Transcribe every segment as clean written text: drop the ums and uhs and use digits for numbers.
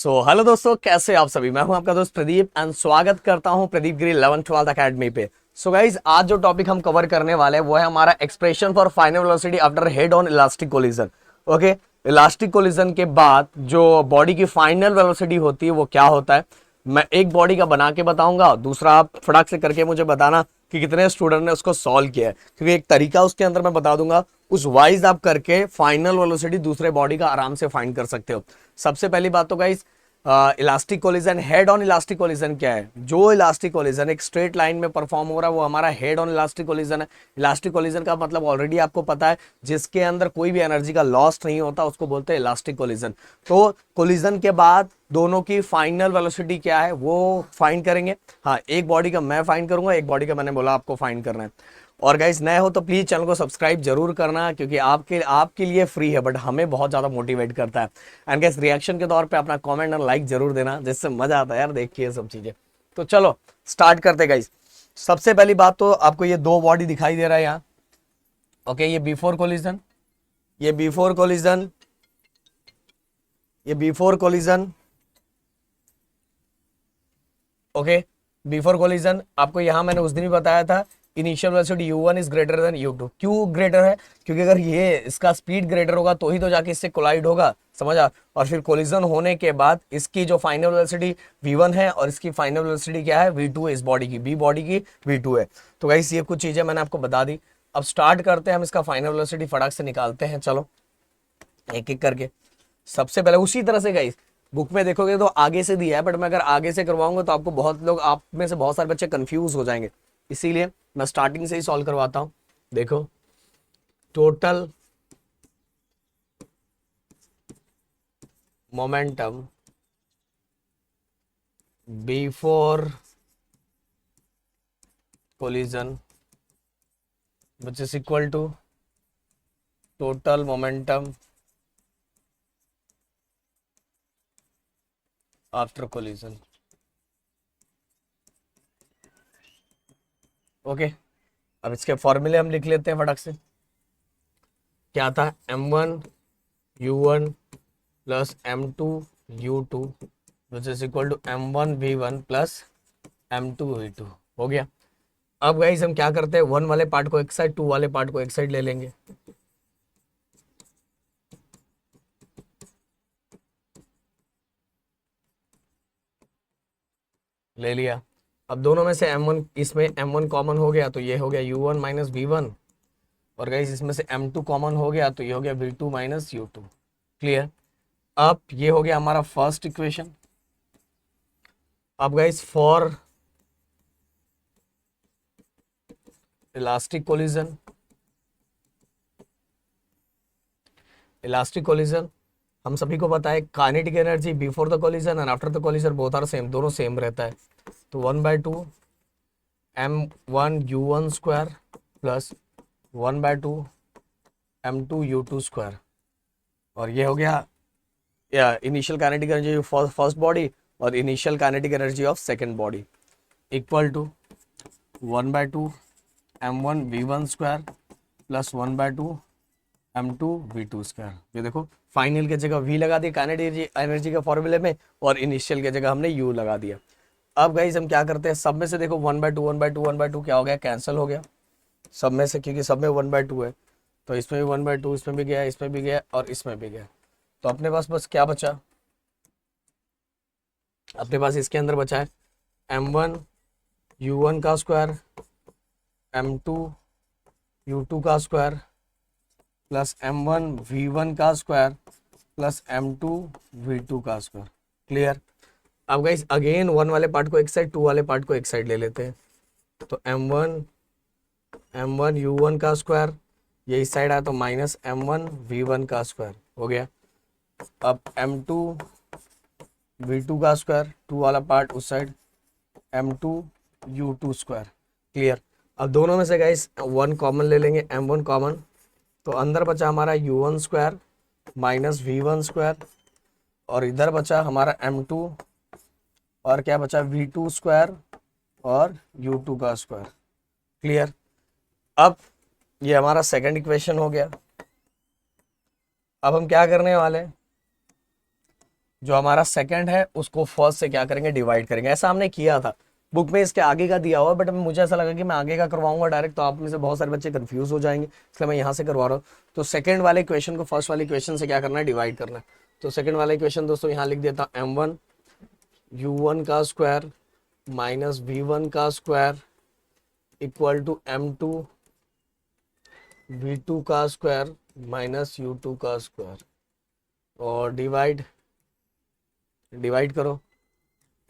Hello दोस्तों, कैसे आप सभी। मैं हूं आपका दोस्त प्रदीप एंड स्वागत करता हूं प्रदीप गिरी 11th-12th अकेडमी पे। गाइज, आज जो टॉपिक हम कवर करने वाले हैं वो है हमारा expression for final velocity after head on elastic collision. Okay, elastic collision के बाद जो बॉडी की फाइनल वेलोसिटी होती है वो क्या होता है, मैं एक बॉडी का बना के बताऊंगा, दूसरा आप फटाक से करके मुझे बताना कि कितने स्टूडेंट ने उसको सॉल्व किया है, क्योंकि एक तरीका उसके अंदर मैं बता दूंगा, उस वाइज आप करके फाइनल वेलोसिटी दूसरे बॉडी का आराम से फाइंड कर सकते हो। सबसे पहली बात तो guys, elastic collision, head on elastic collision क्या है। जो इलास्टिक कोलिजन एक स्ट्रेट लाइन में परफॉर्म हो रहा है वो हमारा हेड ऑन इलास्टिक कोलिजन है। इलास्टिक कोलिजन का मतलब ऑलरेडी आपको पता है, जिसके अंदर कोई भी एनर्जी का लॉस नहीं होता उसको बोलते हैं इलास्टिक कोलिजन। तो कोलिजन के बाद दोनों की फाइनल वेलोसिटी क्या है वो फाइंड करेंगे। हाँ, एक बॉडी का मैं फाइंड करूंगा, एक बॉडी का मैंने बोला आपको फाइंड करना है। और गाइस, नए हो तो प्लीज चैनल को सब्सक्राइब जरूर करना, क्योंकि आपके लिए फ्री है बट हमें बहुत ज्यादा मोटिवेट करता है। एंड गाइस, रिएक्शन के तौर पे अपना कमेंट और लाइक जरूर देना, जिससे मजा आता है यार देख के ये सब चीजें। तो चलो स्टार्ट करते गाइस। सबसे पहली बात तो आपको ये दो बॉडी दिखाई दे रहा है यहाँ। ओके, ये बिफोर कोलिजन, ये बिफोर कोलिजन, ये before collision. Okay, before collision आपको यहाँ मैंने उस दिन भी बताया था, initial velocity u1 is greater than u2। क्यों ग्रेटर है? क्योंकि अगर ये इसका स्पीड ग्रेटर होगा तो ही तो जाके इससे कोलाइड होगा, समझा। और फिर कोलिजन होने के बाद इसकी जो फाइनल वेलोसिटी v1 है और इसकी फाइनल वेलोसिटी क्या है, v2 है। इस बॉडी की, बी बॉडी की v2 है। तो गाइस, ये कुछ चीजें मैंने आपको बता दी। अब स्टार्ट करते हैं, हम इसका फाइनल वेलोसिटी फटाक से निकालते हैं। चलो एक एक करके। सबसे पहले उसी तरह से गाइस, बुक में देखोगे तो आगे से दिया है, बट मैं अगर आगे से करवाऊंगा तो आपको बहुत लोग, आप में से बहुत सारे बच्चे कंफ्यूज हो जाएंगे, इसीलिए मैं स्टार्टिंग से ही सॉल्व करवाता हूं। देखो, total momentum before collision which is equal to total momentum after collision. Okay, अब इसके फॉर्मूले हम लिख लेते हैं फटाक से। क्या था, m1 u1 plus m2 u2 which is equal to m1 v1 plus m2 v2। हो गया। अब गाइस, हम क्या करते हैं, वन वाले पार्ट को एक साइड, टू वाले पार्ट को एक साइड ले लेंगे। ले लिया। अब दोनों में से m1, इसमें m1 कॉमन हो गया तो ये हो गया u1 माइनस v1, और गाइस इसमें से m2 कॉमन हो गया तो ये हो गया v2 माइनस u2। क्लियर। अब ये हो गया हमारा फर्स्ट इक्वेशन। अब guys, for elastic collision, elastic collision हम सभी को पता है, kinetic energy before the collision and after the collision both are same, दोनों सेम रहता है। तो 1/2 m1 u1 square plus 1/2 m2 u2 square, और ये हो गया initial kinetic energy for first body और initial kinetic energy of second body, equal to 1/2 m1 v1 square plus 1/2 m2 v2 square. ये देखो, फाइनल की जगह v लगा दिया काइनेटिक एनर्जी के फॉर्मूले में, और इनिशियल की जगह हमने u लगा दिया। अब गाइस, हम क्या करते हैं, सब में से देखो 1/2 1/2 1/2 क्या हो गया, कैंसिल हो गया सब में से, क्योंकि सब में 1/2 है। तो इसमें भी 1/2, इसमें भी गया, इसमें भी गया और इसमें भी गया। तो अपने पास बस क्या बचा, अपने पास इसके अंदर बचा है m1 u1 का स्क्वायर, m2 u2 का स्क्वायर प्लस m1 v1 का स्क्वायर प्लस m2 v2 का स्क्वायर। क्लियर। अब गाइस, अगेन वन वाले पार्ट को एक साइड, टू वाले पार्ट को एक साइड ले लेते हैं। तो m1 u1 का स्क्वायर, ये इस साइड आया तो माइनस m1 v1 का स्क्वायर हो गया। अब m2 v2 का स्क्वायर, टू वाला पार्ट उस side, m2 u2 square. Clear. अब दोनों में से गाइस वन कॉमन ले लेंगे, m1 कॉमन, तो अंदर बचा हमारा u1 square minus v1 square, और इधर बचा हमारा m2, और क्या बचा, v2 स्क्वायर और u2 का स्क्वायर। क्लियर। अब ये हमारा सेकंड इक्वेशन हो गया। अब हम क्या करने वाले हैं, जो हमारा सेकंड है उसको फर्स्ट से क्या करेंगे, डिवाइड करेंगे। ऐसा हमने किया था, बुक में इसके आगे का दिया हुआ है, बट मुझे ऐसा लगा कि मैं आगे का करवाऊंगा डायरेक्ट, तो आप में से बहुत सारे बच्चे कंफ्यूज हो जाएंगे, इसलिए मैं यहाँ से करवा रहा हूँ। तो सेकंड वाले इक्वेशन को फर्स्ट वाले इक्वेशन से क्या करना है, डिवाइड करना है। तो सेकंड वाला इक्वेशन दोस्तों यहाँ लिख देता हूँ, m1 u1 का स्क्वायर माइनस v1 का square equal to m2 v2 का स्क्वायर माइनस u2 का स्क्वायर, और डिवाइड करो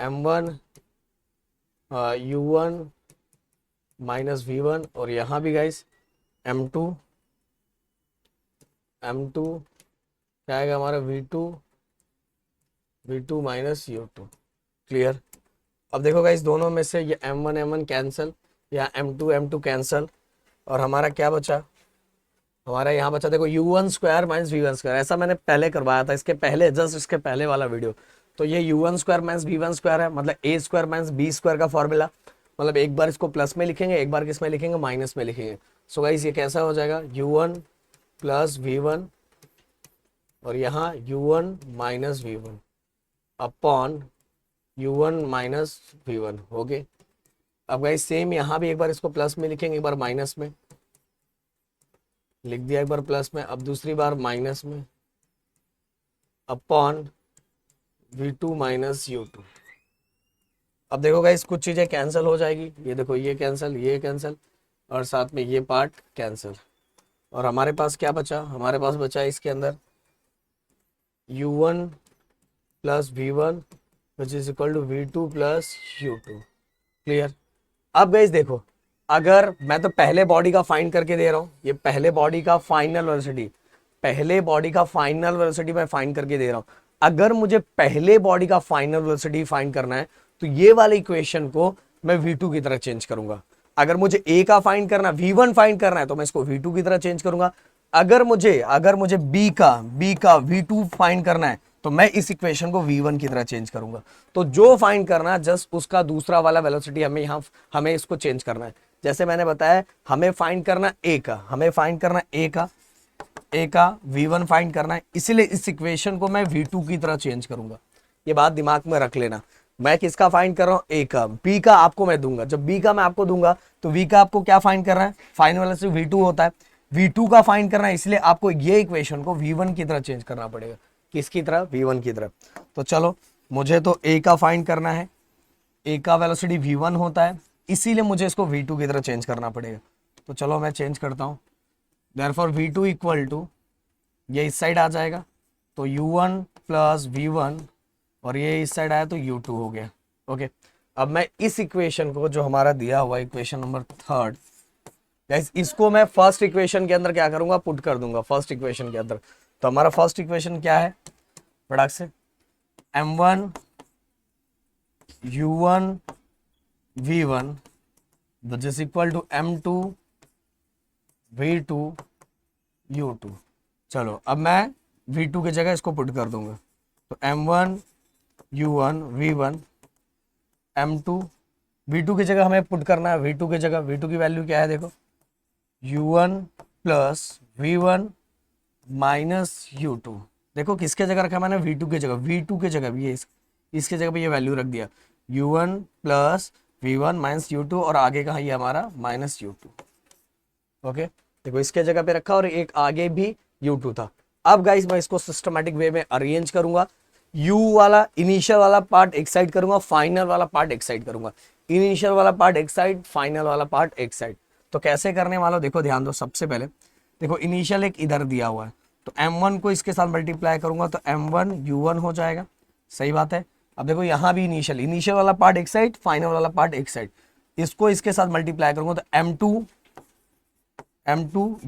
m1 u1 माइनस v1, और यहाँ भी गाइस m2 क्या आएगा हमारा v2 माइनस u2। क्लियर। अब देखो गाइस दोनों में से ये m1 कैंसिल, या m2 कैंसिल, और हमारा क्या बचा, हमारा यहाँ बचा देखो u1 square minus v1 square. ऐसा मैंने पहले करवाया था, इसके पहले, जस्ट इसके पहले वाला वीडियो। तो ये u1 square minus v1 square है, मतलब a square minus b square का फॉर्मूला। मतलब एक बार इसको प्लस में लिखेंगे, एक बार किस में लिखेंगे, माइनस में लिखेंगे। सो गाइस ये कैसा हो जाएगा, u1 प्लस v1, और यहाँ u1 minus v1 upon u1 minus v1 हो गए। अब गाइस सेम यहाँ भी एक बार इसको प्लस में लिखेंगे, एक बार माइनस में लिख दिया, एक बार प्लस में, अब दूसरी बार माइनस में, अपॉन v2 माइनस u2। अब देखो गाइस कुछ चीजें कैंसिल हो जाएगी, ये देखो ये कैंसिल, और साथ में ये पार्ट कैंसिल, और हमारे पास क्या बचा, हमारे पास बचा इसके अंदर u1 plus v1 which is equal to v2 plus u2। Clear. अब गाइस देखो, अगर मैं तो पहले बॉडी का फाइंड करके दे रहा हूँ, ये पहले बॉडी का फाइनल वेलोसिटी मैं फाइंड करके दे रहा हूँ। अगर मुझे पहले बॉडी का फाइनल वेलोसिटी फाइंड करना है तो ये वाले इक्वेशन को मैं v2 की तरह चेंज करूंगा। अगर मुझे a का फाइंड करना, v1 फाइंड करना है तो मैं इसको v2 की तरह चेंज करूंगा। अगर मुझे b का v2 फाइंड करना है तो मैं इस इक्वेशन को v1 की तरह चेंज करूंगा। तो जो फाइंड करना जस्ट उसका दूसरा वाला वेलोसिटी हमें इसको चेंज करना है। जैसे मैंने बताया, हमें फाइंड करना a का v1 फाइंड करना है, इसलिए इस इक्वेशन को मैं v2 की तरह चेंज करूंगा। ये बात दिमाग में रख लेना। मैं किसका फाइंड कर रहा हूँ, a का, b का आपको मैं दूंगा। जब b का मैं आपको दूंगा तो v का आपको क्या फाइंड करना है, फाइनल वेलोसिटी v2 होता है, v2 का फाइंड करना है, इसलिए आपको ये इक्वेशन को v1 की तरह चेंज करना पड़ेगा। किसकी तरह, v1 की तरह। तो चलो, मुझे तो a का फाइंड करना है, a का वेलोसिटी v1 होता है, इसीलिए मुझे इसको v2 की तरह चेंज करना पड़ेगा। तो चलो मैं चेंज करता हूँ। देयरफॉर v2 इक्वल टू, ये इस साइड आ जाएगा तो u1 प्लस v1, और ये इस साइड आया तो u2 हो गया। ओके, अब मैं इस इक्वेशन को, जो हमारा दिया हुआ इक्वेशन नंबर 3, गाइस इसको मैं फर्स्ट इक्वेशन के अंदर क्या करूंगा, पुट कर दूंगा फर्स्ट इक्वेशन के अंदर। तो हमारा फर्स्ट इक्वेशन क्या है, फटाक से, m1 u1 v1 which is equal to m2 v2 u2। चलो अब मैं v2 की जगह इसको पुट कर दूंगा, तो m1 u1 v1 m2 v2 की जगह हमें पुट करना है, v2 की जगह, v2 की वैल्यू क्या है देखो, u1 plus v1 minus u2। देखो किसके जगह रखा मैंने, v2 की जगह भी है, इसके जगह पे ये वैल्यू रख दिया, u1 plus v1 minus u2, और आगे का ये हमारा माइनस u2। ओके, देखो इसके जगह पे रखा, और एक आगे भी u2 था। अब गाइस मैं इसको सिस्टमैटिक वे में अरेंज करूंगा, u वाला इनिशियल वाला पार्ट एक साइड करूंगा, फाइनल वाला पार्ट एक साइड करूंगा, इनिशियल वाला पार्ट एक साइड, फाइनल वाला पार्ट एक साइड। तो कैसे करने वाला, देखो ध्यान दो। सबसे पहले देखो इनिशियल एक इधर दिया हुआ है, तो m1 को इसके साथ मल्टीप्लाई करूंगा तो m1 u1 हो जाएगा, सही बात है। अब देखो यहाँ भी इनिशियल वाला पार्ट एक साइड, फाइनल वाला पार्ट एक साइड, इसको इसके साथ मल्टीप्लाई करूंगा तो m2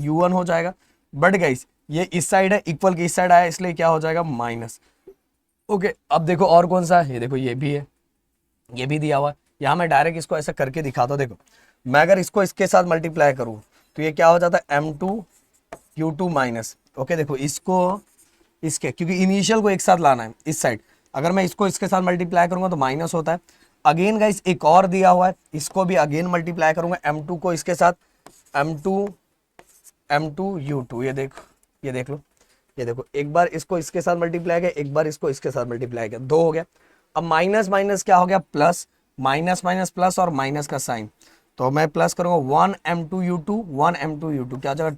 u1 हो जाएगा। बट गाइस ये इस साइड है, इक्वल की इस साइड आया, इसलिए क्या हो जाएगा, माइनस। ओके, अब देखो और कौन सा है, ये देखो ये भी है, ये भी दिया हुआ है। यहाँ मैं डायरेक्ट इसको ऐसा करके दिखाता हूँ। देखो मैं अगर इसको इसके साथ मल्टीप्लाई करूँ तो ये क्या हो जाता है, m2 u2 माइनस। ओके, देखो इसको इसके, क्योंकि इनिशियल को एक साथ लाना है इस साइड, अगर मैं इसको इसके साथ मल्टीप्लाई करूंगा तो माइनस होता है। अगेन गाइस एक और दिया हुआ है, इसको भी अगेन मल्टीप्लाई करूंगा, m2 को इसके साथ, m2 u2, ये देख लो, ये देखो, एक बार इसको इसके साथ मल्टीप्लाई किया, एक बार इसको इसके साथ मल्टीप्लाई किया, 2 हो गया। अब माइनस माइनस क्या हो गया, प्लस, माइनस माइनस प्लस और माइनस का साइन, तो मैं प्लस करूंगा 1m2u2, 1m2u2 क्या हो जाएगा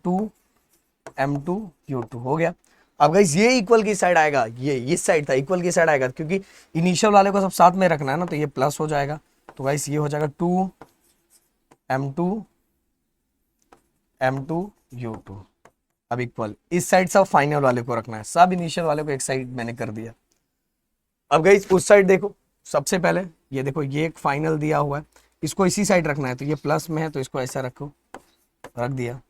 2m2u2 हो गया। अब गाइस ये इक्वल की साइड आएगा, ये इस साइड था, इक्वल की साइड आएगा क्योंकि इनिशियल वाले को सब साथ में रखना है ना, तो ये प्लस हो जाएगा। तो गाइस ये हो जाएगा 2m2u2। अब इक्वल इस साइड सब फाइनल वाले को रखना है, सब इनिशियल वाले को एक साइड मैंने कर दिया। अब गाइस उस साइड देखो, सबसे पहले ये देखो, ये एक फाइनल दिया हुआ है, इसको इसी साइड रखना है, तो ये प्लस में है तो इसको ऐसा रखो, रख दिया।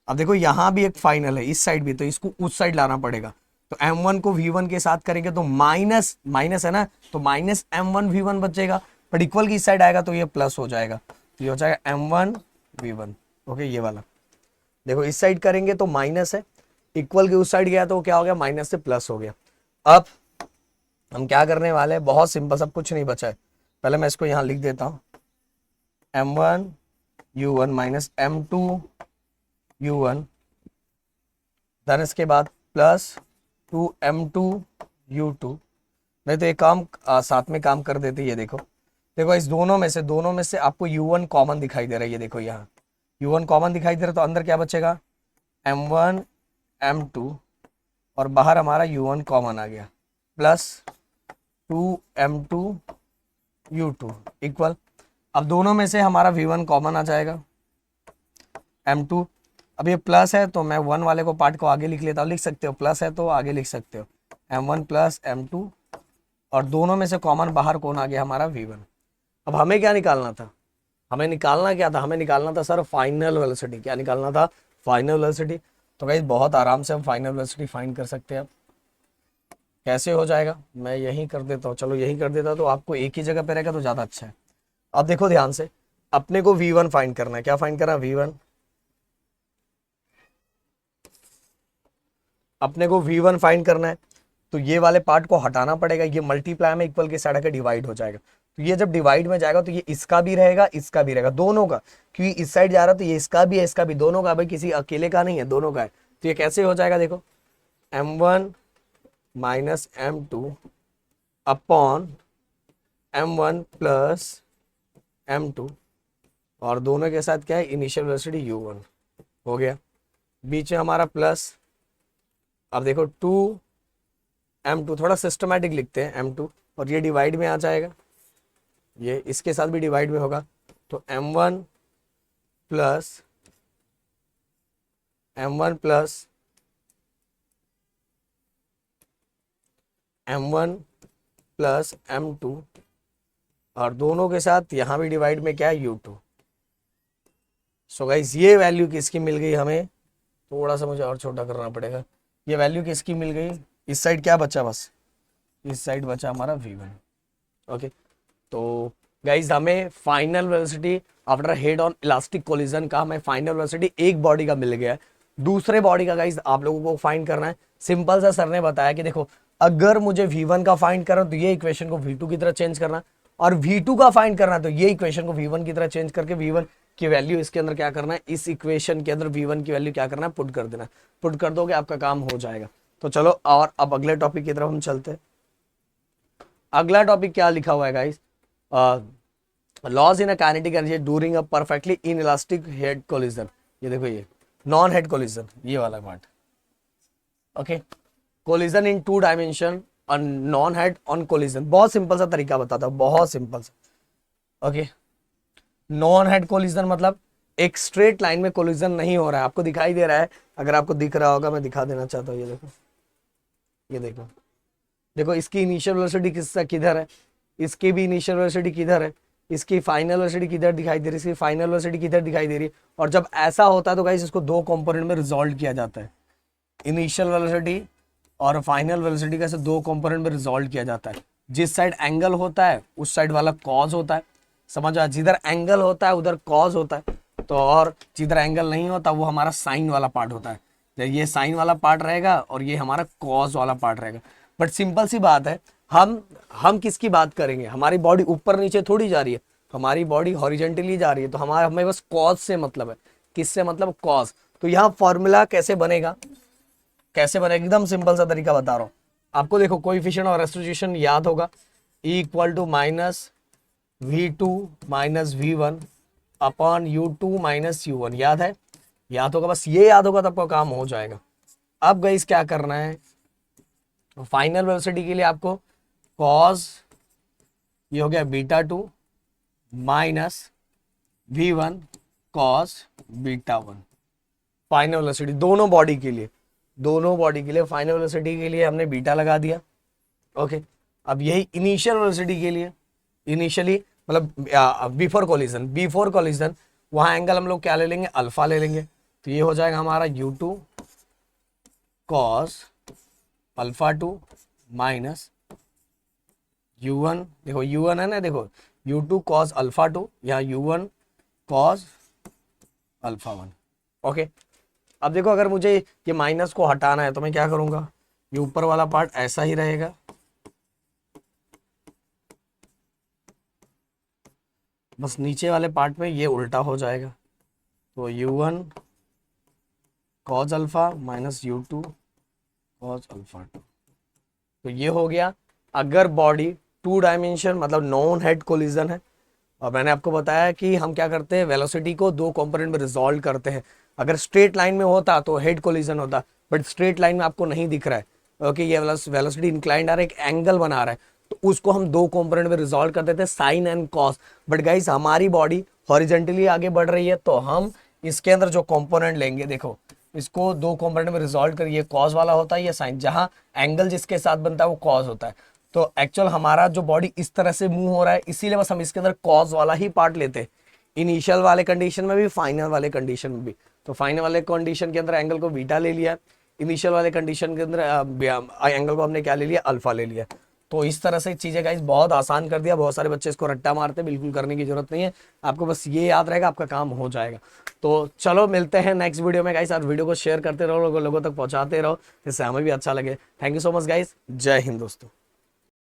अब देखो यहाँ भी एक फाइनल है, इस साइड भी, तो इसको उस साइड लाना पड़ेगा। तो m1 को v1 के साथ करेंगे तो माइनस माइनस है ना, तो माइनस m1 v1 बचेगा, बट इक्वल की साइड आएगा तो ये प्लस हो जाएगा, तो ये हो जाएगा m1 v1। ओके, ये वाला देखो, इस साइड करेंगे तो माइनस है, इक्वल के उस साइड गया तो क्या हो गया, माइनस से प्लस हो गया। अब हम क्या करने वाले हैं, बहुत सिंपल, सब कुछ नहीं बचा है। पहले मैं इसको यहाँ लिख देता हूँ, m1 u1 minus m2 u1, then इसके बाद प्लस 2m2 u2। नहीं तो एक काम साथ में काम कर देते, ये देखो, देखो इस दोनों में से आपको u1 कॉमन दिखाई दे रहा है, ये देखो यहाँ u1 कॉमन दिखाई दे रहा है, तो अंदर क्या बचेगा m1 m2 और बाहर हमारा u1 कॉमन आ गया, प्लस 2m2 u2 इक्वल। अब दोनों में से हमारा v1 कॉमन आ जाएगा, m2, अब ये प्लस है तो मैं 1 वाले को पार्ट को आगे लिख लेता हूँ, लिख सकते हो, प्लस है तो आगे लिख सकते हो, m1 प्लस m2, और दोनों में से कॉमन बाहर कौन आ गया, हमारा v1। अब हमें क्या निकालना था, हमें निकालना क्या था, हमें निकालना था सर फाइनल वेलोसिटी। क्या निकालना था, फाइनल वेलोसिटी। तो गाइस बहुत आराम से हम फाइनल वेलोसिटी फाइंड कर सकते हैं। कैसे हो जाएगा, मैं यही कर देता हूँ, चलो यही कर देता, तो आपको एक ही जगह पे रहेगा तो ज़्यादा अच्छा है। अब देखो ध्यान से, अपने को v1 फाइंड करना है, क्या फाइंड करना है, v1, अपने को v1 फाइंड करना है, तो ये वाले पार्ट को हटाना पड़ेगा, ये मल्टीप्लाई में इक्वल के साइड आकर डिवाइड हो जाएगा, तो ये जब डिवाइड में जाएगा तो ये इसका भी रहेगा, इसका भी रहेगा, दोनों का, क्योंकि इस साइड जा रहा है तो ये इसका भी है, इसका भी, दोनों का, भाई किसी अकेले का नहीं है, दोनों का है। तो ये कैसे हो जाएगा, देखो m1 minus m2 upon m1 plus m2, और दोनों के साथ क्या है, इनिशियल वेलोसिटी u1 हो गया, बीच में हमारा प्लस। अब देखो 2m2, थोड़ा सिस्टमैटिक लिखते हैं, m2, और ये डिवाइड में आ जाएगा, ये इसके साथ भी डिवाइड में होगा, तो m1 plus m1 plus m1 plus m2, और दोनों के साथ यहाँ भी डिवाइड में क्या है, u2। सो गाइस ये वैल्यू किसकी मिल गई हमें, थोड़ा सा मुझे और छोटा करना पड़ेगा, ये वैल्यू किसकी मिल गई, इस साइड क्या बचा, बस इस साइड बचा हमारा v1। ओके, तो गाइज हमें final velocity after head on elastic collision का, हमें फाइनल वेलोसिटी एक बॉडी का मिल गया है। दूसरे बॉडी का गाइज आप लोगों को फाइंड करना है। सिंपल सा सर ने बताया कि देखो, अगर मुझे v1 का फाइंड करना तो ये इक्वेशन को v2 की तरह चेंज करना, और v2 का फाइंड करना तो ये इक्वेशन को v1 की तरह चेंज करके v1 की वैल्यू इसके अंदर क्या करना है, इस इक्वेशन के अंदर v1 की वैल्यू क्या करना है, पुट कर देना। पुट कर दोगे आपका काम हो जाएगा। तो चलो, और अब अगले टॉपिक की तरफ हम चलते हैं। अगला टॉपिक क्या लिखा हुआ है guys, loss in a kinetic energy during a perfectly inelastic head collision. ये देखो, ये नॉन हेड कोलिजन, ये वाला part. Okay, collision in 2 dimension और नॉन हेड ऑन कोलिजन। बहुत सिंपल सा तरीका बताता हूं, बहुत सिंपल सा। ओके, नॉन हेड कोलिजन मतलब एक स्ट्रेट लाइन में कोलिजन नहीं हो रहा है। आपको दिखाई दे रहा है, अगर आपको दिख रहा होगा, मैं दिखा देना चाहता हूँ। ये देखो, ये देखो, देखो इसकी इनिशियल वेलोसिटी किधर है, इसकी भी इनिशियल वेलोसिटी किधर है, इसकी फाइनल वेलोसिटी किधर दिखाई दे रही है, इसकी फाइनल वेलोसिटी किधर दिखाई दे रही है। और जब ऐसा होता है तो गाइस इसको 2 कंपोनेंट में रिजॉल्व किया जाता है। इनिशियल वेलोसिटी और फाइनल वेलोसिटी का 2 कंपोनेंट में रिजॉल्व किया जाता है। जिस साइड एंगल होता है उस साइड वाला कॉज होता है, समझ आ, जिधर एंगल होता है उधर कॉज होता है, तो और जिधर एंगल नहीं होता वो हमारा साइन वाला पार्ट होता है। तो ये साइन वाला पार्ट रहेगा और ये हमारा कॉज वाला पार्ट रहेगा। बट सिंपल सी बात है, हम किसकी बात करेंगे, हमारी बॉडी ऊपर नीचे थोड़ी जा रही है, हमारी बॉडी हॉरिजेंटली जा रही है, तो हमें बस कॉज से मतलब है। किससे मतलब, कॉज। तो यहाँ फॉर्मूला कैसे बनेगा, कैसे बनेगा, एकदम सिंपल सा तरीका बता रहा हूँ आपको। देखो कोएफिशिएंट और रेस्टिट्यूशन याद होगा, E equal to minus V2 minus V1 upon U2 minus U1, याद है? याद होगा, बस ये याद होगा तो आपका काम हो जाएगा। अब गाइस क्या करना है, फाइनल वेलोसिटी के लिए आपको कॉस, ये हो गया β2 minus V1 cos β1, final velocity दोनों बॉडी के लिए, दोनों बॉडी के लिए फाइनल वेलोसिटी के लिए हमने बीटा लगा दिया। ओके, अब यही इनिशियल वेलोसिटी के लिए, इनिशियली मतलब बिफोर कोलिजन वहां एंगल हम लोग क्या ले लेंगे, अल्फा ले लेंगे। तो ये हो जाएगा हमारा U2 cos alpha 2 minus U1, देखो U1 है ना, देखो U2 कॉस अल्फा 2, यहाँ U1 कॉस अल्फा 1। ओके, अब देखो अगर मुझे ये माइनस को हटाना है तो मैं क्या करूंगा, ये ऊपर वाला पार्ट ऐसा ही रहेगा, बस नीचे वाले पार्ट में ये उल्टा हो जाएगा। तो U1 cos alpha minus U2 cos alpha 2। तो ये हो गया अगर बॉडी 2 डायमेंशन मतलब नॉन हेड कोलिजन है। और मैंने आपको बताया कि हम क्या करते हैं, वेलोसिटी को 2 कंपोनेंट में रिजॉल्व करते हैं। अगर स्ट्रेट लाइन में होता तो हेड कोलिजन होता, बट स्ट्रेट लाइन में आपको नहीं दिख रहा है। ओके, ये वेलोसिटी इंक्लाइंड आ रहा है, एक एंगल बना रहा है, तो उसको हम 2 कंपोनेंट में रिजॉल्व कर देते हैं, sine and cos. But guys हमारी बॉडी हॉरिजेंटली आगे बढ़ रही है, तो हम इसके अंदर जो कंपोनेंट लेंगे, देखो इसको 2 कंपोनेंट में रिजॉल्व करिए, कॉस वाला होता है, ये साइन, जहां एंगल जिसके साथ बनता है वो कॉस होता है। तो एक्चुअल हमारा जो बॉडी इस तरह से मूव हो रहा है, इसीलिए बस हम इसके अंदर कॉस वाला ही पार्ट लेते हैं, इनिशियल वाले कंडीशन में भी, फाइनल वाले कंडीशन में भी। तो फाइनल वाले कंडीशन के अंदर एंगल को बीटा ले लिया, इनिशियल वाले कंडीशन के अंदर एंगल को हमने क्या ले लिया, अल्फा ले लिया। तो इस तरह से चीजें गाइस बहुत आसान कर दिया। बहुत सारे बच्चे इसको रट्टा मारते हैं, बिल्कुल करने की जरूरत नहीं है, आपको बस ये याद रहेगा, आपका काम हो जाएगा। तो चलो मिलते हैं नेक्स्ट वीडियो में गाइस, और वीडियो को शेयर करते रहो, लोगों तक पहुंचाते रहो, जिससे हमें भी अच्छा लगे। Thank you so much guys, जय हिंद दोस्तों।